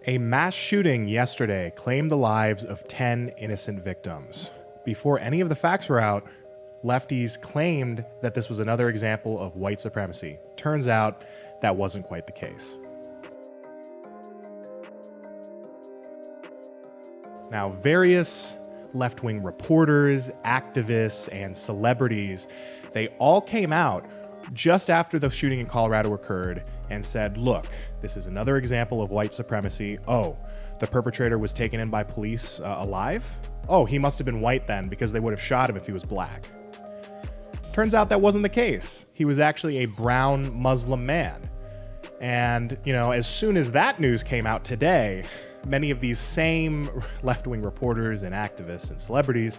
A mass shooting yesterday claimed the lives of 10 innocent victims. Before any of the facts were out, lefties claimed that this was another example of white supremacy. Turns out that wasn't quite the case. Now, various left-wing reporters, activists, and celebrities, they all came out just after the shooting in Colorado occurred and said, look, this is another example of white supremacy. Oh, the perpetrator was taken in by police alive? Oh, he must have been white then because they would have shot him if he was black. Turns out that wasn't the case. He was actually a brown Muslim man. And, as soon as that news came out today, many of these same left-wing reporters and activists and celebrities,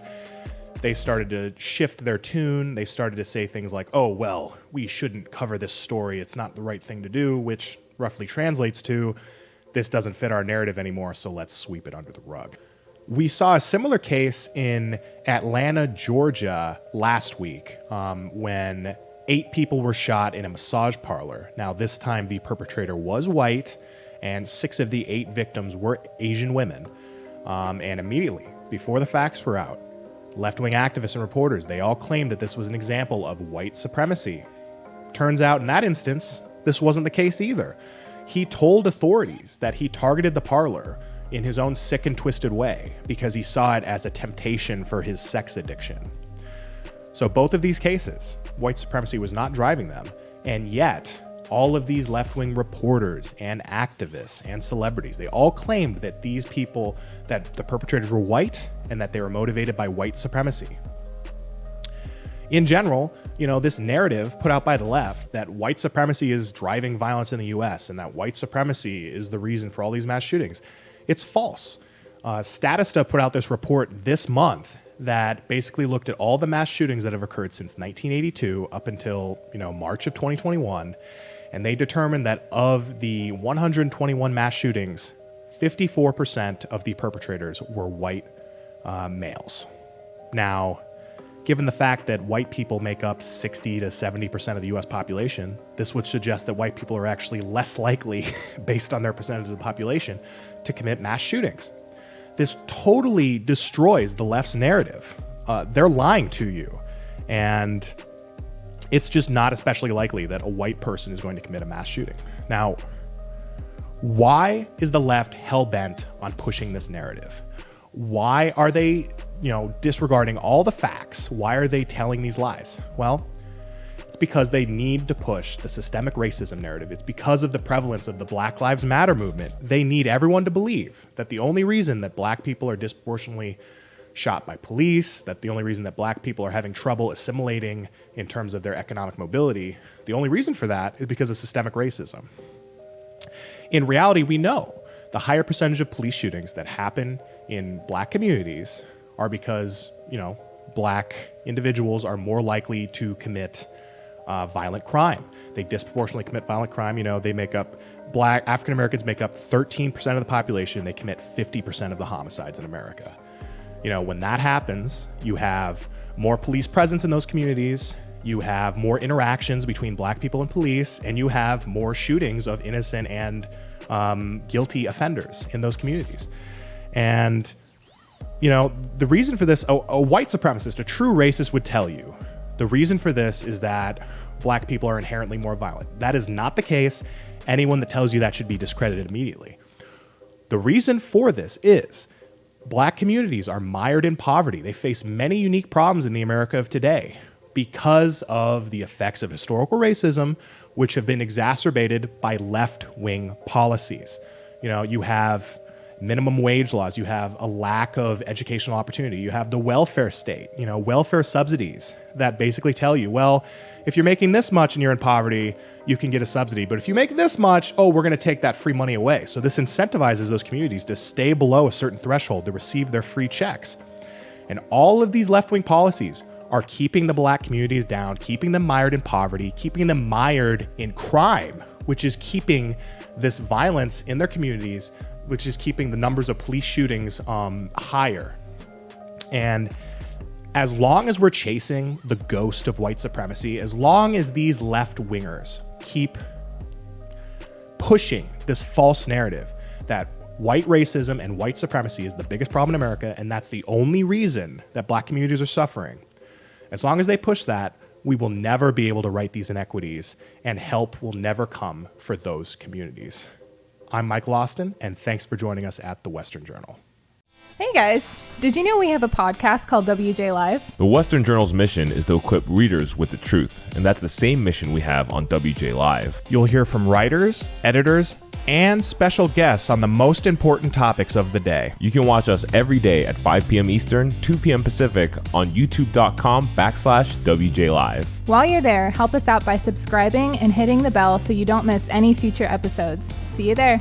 they started to shift their tune. They started to say things like, oh, well, we shouldn't cover this story. It's not the right thing to do, which roughly translates to, this doesn't fit our narrative anymore, so let's sweep it under the rug. We saw a similar case in Atlanta, Georgia last week when 8 people were shot in a massage parlor. Now, this time the perpetrator was white, and 6 of the 8 victims were Asian women. And immediately, before the facts were out, left-wing activists and reporters, they all claimed that this was an example of white supremacy. Turns out in that instance, this wasn't the case either. He told authorities that he targeted the parlor in his own sick and twisted way because he saw it as a temptation for his sex addiction. So both of these cases, white supremacy was not driving them, and yet all of these left-wing reporters and activists and celebrities, they all claimed that these people, that the perpetrators were white and that they were motivated by white supremacy. In general, this narrative put out by the left that white supremacy is driving violence in the US and that white supremacy is the reason for all these mass shootings, it's false. Statista put out this report this month that basically looked at all the mass shootings that have occurred since 1982 up until, March of 2021. And they determined that of the 121 mass shootings, 54% of the perpetrators were white males. Now, given the fact that white people make up 60 to 70% of the US population, this would suggest that white people are actually less likely, based on their percentage of the population, to commit mass shootings. This totally destroys the left's narrative. They're lying to you. And it's just not especially likely that a white person is going to commit a mass shooting. Now, why is the left hell-bent on pushing this narrative? Why are they, disregarding all the facts? Why are they telling these lies? Well, it's because they need to push the systemic racism narrative. It's because of the prevalence of the Black Lives Matter movement. They need everyone to believe that the only reason that black people are disproportionately shot by police, that the only reason that black people are having trouble assimilating in terms of their economic mobility, the only reason for that is because of systemic racism. In reality, we know the higher percentage of police shootings that happen in black communities are because, black individuals are more likely to commit violent crime. They disproportionately commit violent crime. They make up, black African Americans make up 13% of the population. They commit 50% of the homicides in America. When that happens, you have more police presence in those communities, you have more interactions between black people and police, and you have more shootings of innocent and guilty offenders in those communities. And, the reason for this, a white supremacist, a true racist would tell you, the reason for this is that black people are inherently more violent. That is not the case. Anyone that tells you that should be discredited immediately. The reason for this is black communities are mired in poverty. They face many unique problems in the America of today because of the effects of historical racism, which have been exacerbated by left-wing policies. You have minimum wage laws. You have a lack of educational opportunity. You have the welfare state, welfare subsidies that basically tell you, well, if you're making this much and you're in poverty, you can get a subsidy. But if you make this much, we're going to take that free money away. So this incentivizes those communities to stay below a certain threshold to receive their free checks. And all of these left-wing policies are keeping the black communities down, keeping them mired in poverty, keeping them mired in crime, which is keeping this violence in their communities, which is keeping the numbers of police shootings higher. And as long as we're chasing the ghost of white supremacy, as long as these left-wingers keep pushing this false narrative that White racism and white supremacy is the biggest problem in America, and that's the only reason that black communities are suffering. As long as they push that, we will never be able to right these inequities, and help will never come for those communities. I'm Michael Austin, and thanks for joining us at The Western Journal. Hey guys, did you know we have a podcast called WJ Live? The Western Journal's mission is to equip readers with the truth, and that's the same mission we have on WJ Live. You'll hear from writers, editors, and special guests on the most important topics of the day. You can watch us every day at 5 p.m. Eastern, 2 p.m. Pacific on youtube.com/WJ Live. While you're there, help us out by subscribing and hitting the bell so you don't miss any future episodes. See you there.